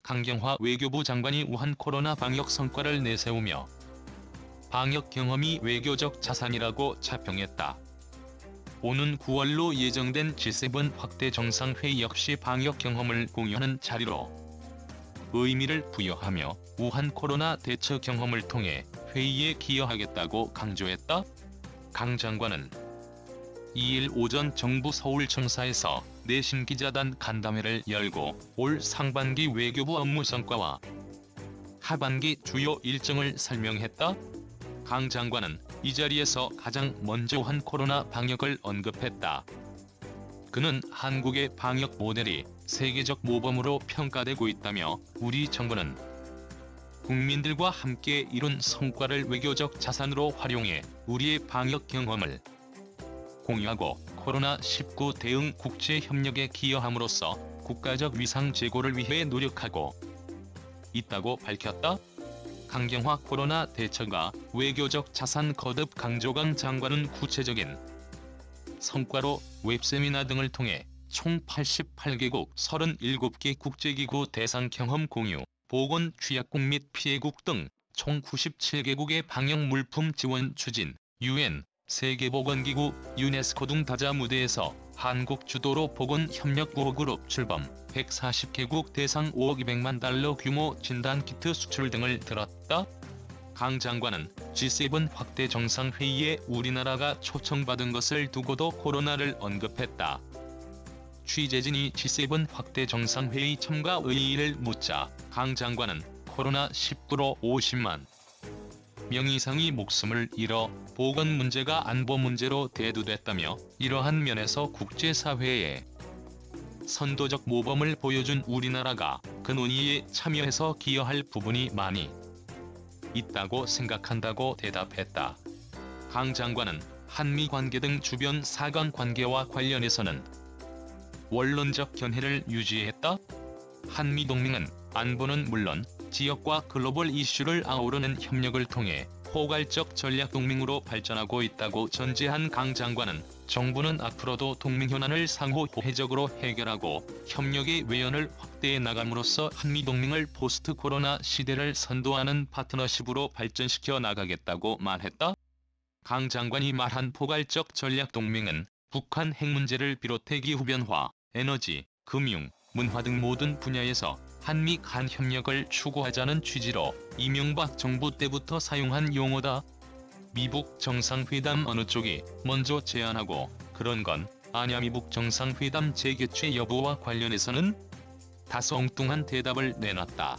강경화 외교부 장관이 우한 코로나 방역 성과를 내세우며 방역 경험이 외교적 자산이라고 자평했다. 오는 9월로 예정된 G7 확대 정상회의 역시 방역 경험을 공유하는 자리로 의미를 부여하며 우한 코로나 대처 경험을 통해 회의에 기여하겠다고 강조했다. 강 장관은 2일 오전 정부 서울청사에서 내신 기자단 간담회를 열고 올 상반기 외교부 업무 성과와 하반기 주요 일정을 설명했다. 강 장관은 이 자리에서 가장 먼저 우한 코로나 방역을 언급했다. 그는 한국의 방역 모델이 세계적 모범으로 평가되고 있다며 우리 정부는 국민들과 함께 이룬 성과를 외교적 자산으로 활용해 우리의 방역 경험을 공유하고 코로나19 대응 국제협력에 기여함으로써 국가적 위상 제고를 위해 노력하고 있다고 밝혔다. 강경화 코로나 대처가 외교적 자산 거듭 강조강 장관은 구체적인 성과로 웹세미나 등을 통해 총 88개국 37개 국제기구 대상 경험 공유, 보건 취약국 및 피해국 등 총 97개국의 방역 물품 지원 추진, UN, 세계보건기구, 유네스코 등 다자 무대에서 한국 주도로 보건협력 5그룹 출범, 140개국 대상 5억 200만 달러 규모 진단키트 수출 등을 들었다. 강 장관은 G7 확대 정상회의에 우리나라가 초청받은 것을 두고도 코로나를 언급했다. 취재진이 G7 확대 정상회의 참가 의의를 묻자 강 장관은 코로나19로 50만 명 이상이 목숨을 잃어 보건 문제가 안보 문제로 대두됐다며 이러한 면에서 국제사회에 선도적 모범을 보여준 우리나라가 그 논의에 참여해서 기여할 부분이 많이 있다고 생각한다고 대답했다. 강 장관은 한미 관계 등 주변 사강 관계와 관련해서는 원론적 견해를 유지했다. 한미 동맹은 안보는 물론 지역과 글로벌 이슈를 아우르는 협력을 통해 포괄적 전략 동맹으로 발전하고 있다고 전제한 강 장관은 정부는 앞으로도 동맹 현안을 상호 호혜적으로 해결하고 협력의 외연을 확대해 나감으로써 한미 동맹을 포스트 코로나 시대를 선도하는 파트너십으로 발전시켜 나가겠다고 말했다. 강 장관이 말한 포괄적 전략 동맹은 북한 핵 문제를 비롯해 기후변화, 에너지, 금융, 문화 등 모든 분야에서 한미 간 협력을 추구하자는 취지로 이명박 정부 때부터 사용한 용어다. 미북 정상회담 어느 쪽이 먼저 제안하고 그런 건 아냐. 미북 정상회담 재개최 여부와 관련해서는 다소 엉뚱한 대답을 내놨다.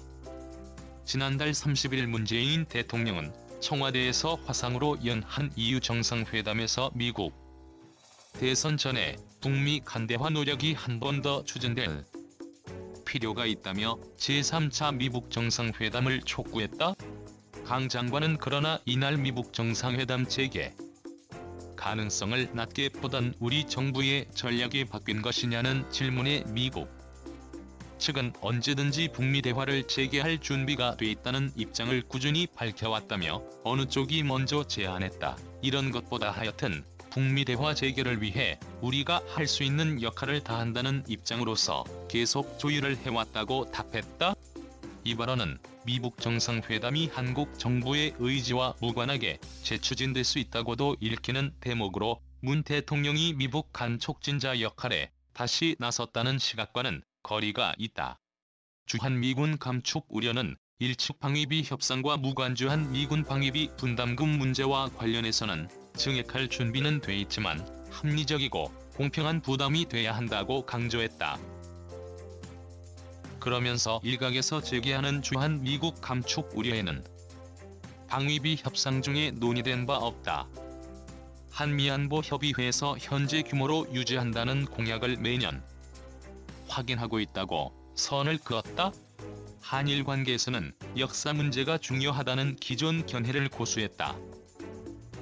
지난달 30일 문재인 대통령은 청와대에서 화상으로 연 한 EU 정상회담에서 미국 대선 전에 북미 간대화 노력이 한 번 더 추진될 필요가 있다며 제3차 미북 정상회담을 촉구했다. 강 장관은 그러나 이날 미북 정상회담 재개 가능성을 낮게 보던 우리 정부의 전략이 바뀐 것이냐는 질문에 미국 측은 언제든지 북미 대화를 재개할 준비가 돼 있다는 입장을 꾸준히 밝혀왔다며 어느 쪽이 먼저 제안했다, 이런 것보다 하여튼 북미 대화 재개를 위해 우리가 할 수 있는 역할을 다한다는 입장으로서 계속 조율을 해왔다고 답했다. 이 발언은 미북 정상회담이 한국 정부의 의지와 무관하게 재추진될 수 있다고도 읽히는 대목으로 문 대통령이 미북 간 촉진자 역할에 다시 나섰다는 시각과는 거리가 있다. 주한 미군 감축 우려는 일측 방위비 협상과 무관주한 미군 방위비 분담금 문제와 관련해서는 증액할 준비는 돼 있지만 합리적이고 공평한 부담이 돼야 한다고 강조했다. 그러면서 일각에서 제기하는 주한 미국 감축 우려에는 방위비 협상 중에 논의된 바 없다. 한미안보협의회에서 현재 규모로 유지한다는 공약을 매년 확인하고 있다고 선을 그었다. 한일 관계에서는 역사 문제가 중요하다는 기존 견해를 고수했다.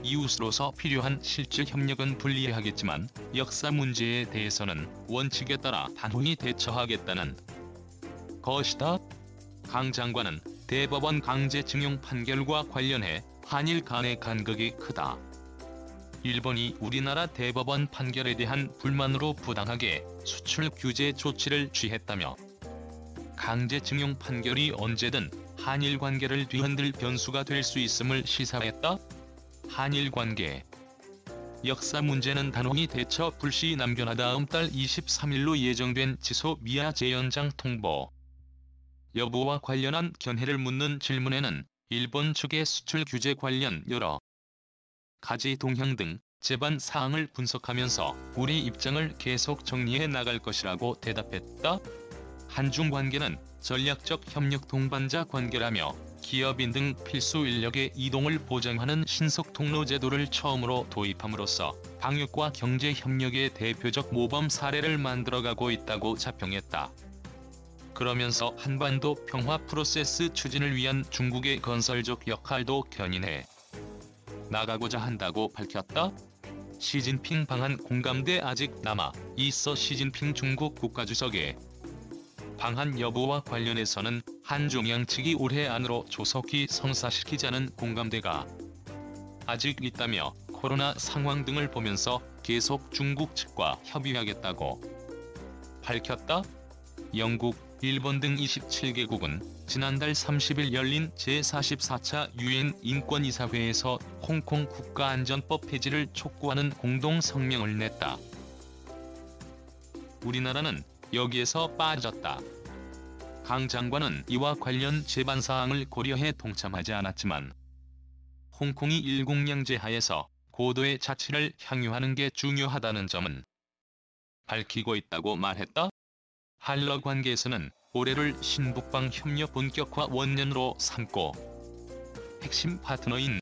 이웃으로서 필요한 실질 협력은 분리해야겠지만 역사 문제에 대해서는 원칙에 따라 단호히 대처하겠다는 것이다. 강 장관은 대법원 강제징용 판결과 관련해 한일 간의 간극이 크다. 일본이 우리나라 대법원 판결에 대한 불만으로 부당하게 수출 규제 조치를 취했다며 강제징용 판결이 언제든 한일 관계를 뒤흔들 변수가 될 수 있음을 시사했다. 한일 관계 역사 문제는 단호히 대처 불시 남겨나 다음 달 23일로 예정된 지소 미야 재연장 통보 여부와 관련한 견해를 묻는 질문에는 일본 측의 수출 규제 관련 여러 가지 동향 등 제반 사항을 분석하면서 우리 입장을 계속 정리해 나갈 것이라고 대답했다. 한중 관계는 전략적 협력 동반자 관계라며 기업인 등 필수 인력의 이동을 보장하는 신속 통로 제도를 처음으로 도입함으로써 방역과 경제 협력의 대표적 모범 사례를 만들어가고 있다고 자평했다. 그러면서 한반도 평화 프로세스 추진을 위한 중국의 건설적 역할도 견인해 나가고자 한다고 밝혔다. 시진핑 방한 공감대 아직 남아 있어. 시진핑 중국 국가주석의 방한 여부와 관련해서는 한중양 측이 올해 안으로 조속히 성사시키자는 공감대가 아직 있다며 코로나 상황 등을 보면서 계속 중국 측과 협의하겠다고 밝혔다. 영국, 일본 등 27개국은 지난달 30일 열린 제44차 유엔 인권이사회에서 홍콩 국가안전법 폐지를 촉구하는 공동 성명을 냈다. 우리나라는 여기에서 빠졌다. 강 장관은 이와 관련 제반사항을 고려해 동참하지 않았지만 홍콩이 일국양제 하에서 고도의 자치를 향유하는 게 중요하다는 점은 밝히고 있다고 말했다. 한러 관계에서는 올해를 신북방 협력 본격화 원년으로 삼고 핵심 파트너인